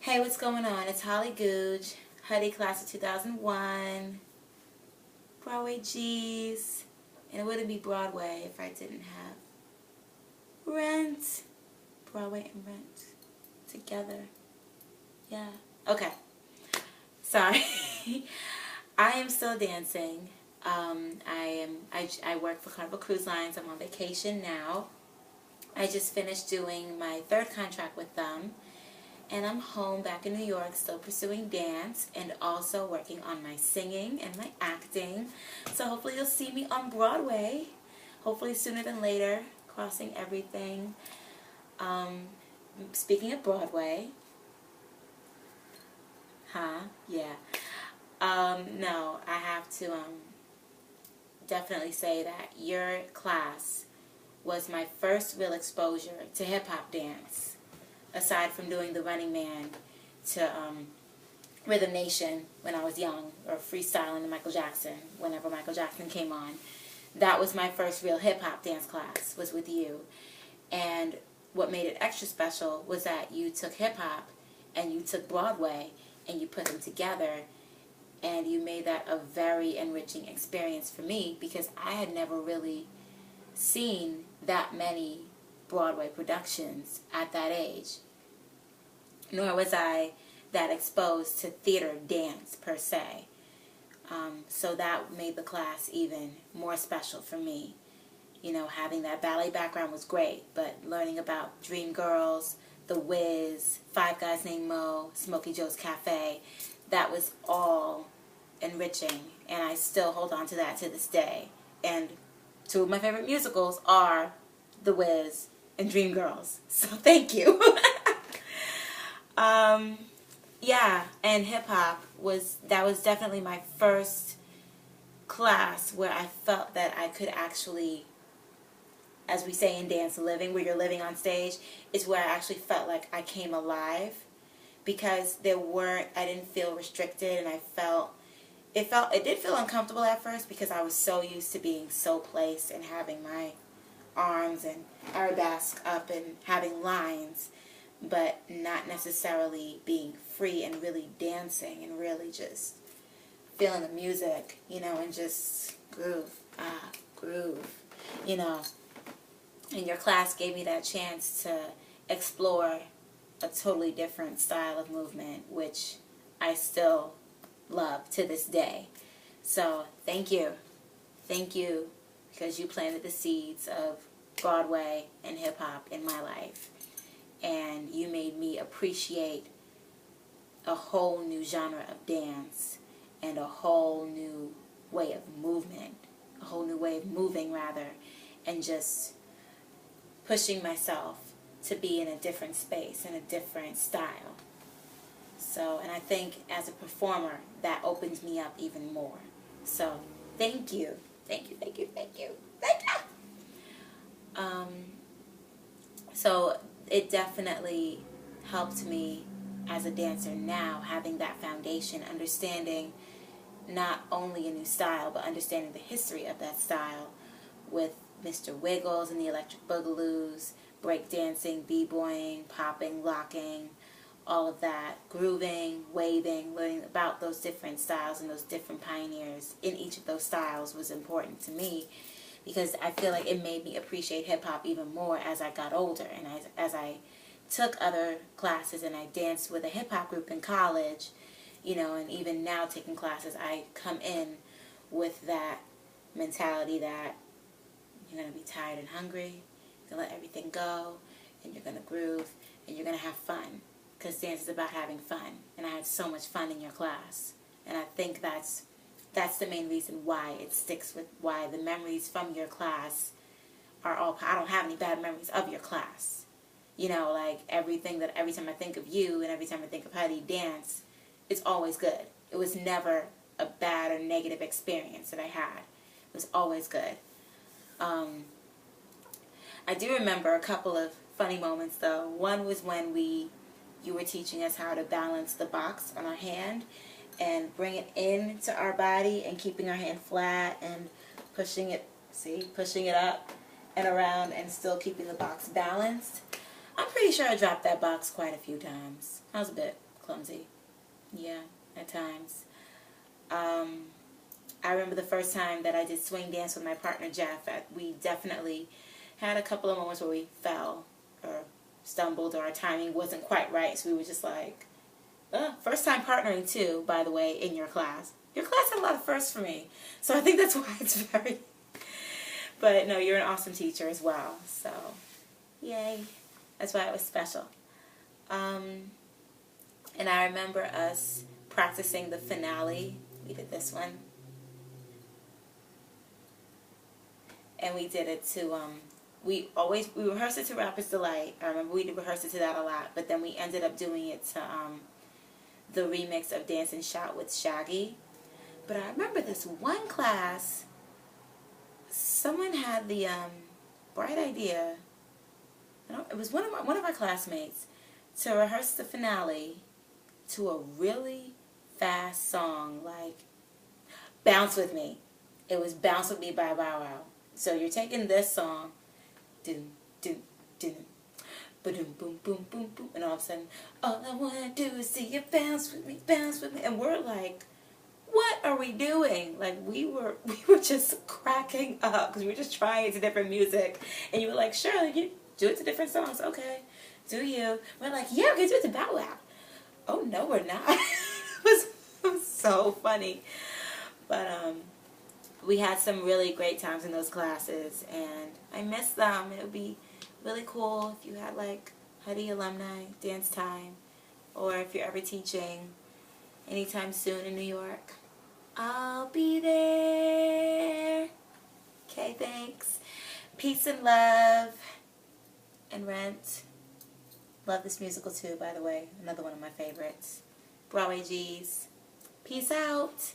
Hey, what's going on? It's Holly Googe, Hudde class of 2001, Broadway G's, and it wouldn't be Broadway if I didn't have Rent, Broadway and Rent together. Yeah. Okay. Sorry. I am still dancing. I work for Carnival Cruise Lines. I'm on vacation now. I just finished doing my third contract with them. And I'm home back in New York, still pursuing dance and also working on my singing and my acting. So hopefully you'll see me on Broadway, hopefully sooner than later, crossing everything. Speaking of Broadway, yeah. No, I have to definitely say that your class was my first real exposure to hip-hop dance. Aside from doing the Running Man to Rhythm Nation when I was young, or freestyling to Michael Jackson whenever Michael Jackson came on, that was my first real hip-hop dance class, was with you. And what made it extra special was that you took hip-hop and you took Broadway and you put them together, and you made that a very enriching experience for me because I had never really seen that many Broadway productions at that age, nor was I that exposed to theater dance per se. So that made the class even more special for me. You know, having that ballet background was great, but learning about Dreamgirls, The Wiz, Five Guys Named Mo, Smokey Joe's Cafe, that was all enriching, and I still hold on to that to this day. And two of my favorite musicals are The Wiz and Dreamgirls. So thank you. Yeah, and hip-hop was definitely my first class where I felt that I could actually, as we say in dance, living, where you're living on stage, is where I actually felt like I came alive, because I didn't feel restricted, and it did feel uncomfortable at first because I was so used to being so placed and having my arms and arabesque up and having lines, but not necessarily being free and really dancing and really just feeling the music, and just groove, And your class gave me that chance to explore a totally different style of movement, which I still love to this day. So thank you, because you planted the seeds of Broadway and hip-hop in my life, and you made me appreciate a whole new genre of dance and a whole new way of movement, a whole new way of moving rather, and just pushing myself to be in a different space, in a different style. So, and I think as a performer, that opens me up even more. So, thank you. So it definitely helped me as a dancer now, having that foundation, understanding not only a new style, but understanding the history of that style with Mr. Wiggles and the Electric Boogaloos, breakdancing, b-boying, popping, locking, all of that, grooving, waving, learning about those different styles and those different pioneers in each of those styles was important to me, because I feel like it made me appreciate hip-hop even more as I got older, and as I took other classes and I danced with a hip-hop group in college, and even now taking classes, I come in with that mentality that you're going to be tired and hungry, you're going to let everything go, and you're going to groove, and you're going to have fun, because dance is about having fun, and I had so much fun in your class, and I think that's the main reason why it sticks with, why the memories from your class are all, I don't have any bad memories of your class. Like every time I think of you and every time I think of Hudde dance, it's always good. It was never a bad or negative experience that I had. It was always good. I do remember a couple of funny moments though. One was when you were teaching us how to balance the box on our hand and bring it into our body and keeping our hand flat and pushing it up and around and still keeping the box balanced. I'm pretty sure I dropped that box quite a few times. I was a bit clumsy. Yeah, at times. I remember the first time that I did swing dance with my partner Jeff. We definitely had a couple of moments where we fell or stumbled, or our timing wasn't quite right. So we were just like, first time partnering too, by the way, in your class. Your class had a lot of firsts for me. So I think that's why it's very... But no, you're an awesome teacher as well. So, yay. That's why it was special. And I remember us practicing the finale. We did this one. And we did it to, we rehearsed it to Rapper's Delight. I remember we rehearsed it to that a lot. But then we ended up doing it to the remix of Dance and Shout with Shaggy. But I remember this one class, someone had the bright idea, it was one of our classmates, to rehearse the finale to a really fast song, like Bounce With Me. It was Bounce With Me by Bow Wow. So you're taking this song, doom, doom, doom, ba-doom, boom, boom, boom, boom, and all of a sudden, all I want to do is see you bounce with me, and we're like, what are we doing? Like, we were just cracking up because we were just trying to different music, and you were like, sure, you do it to different songs, okay, do you? We're like, yeah, we can do it to Bow Wow. Oh no, we're not. It was so funny, but we had some really great times in those classes, and I miss them. It would be really cool if you had like Hudde alumni dance time, or if you're ever teaching anytime soon in New York. I'll be there. Okay, thanks. Peace and love. And Rent. Love this musical too, by the way. Another one of my favorites. Broadway G's. Peace out.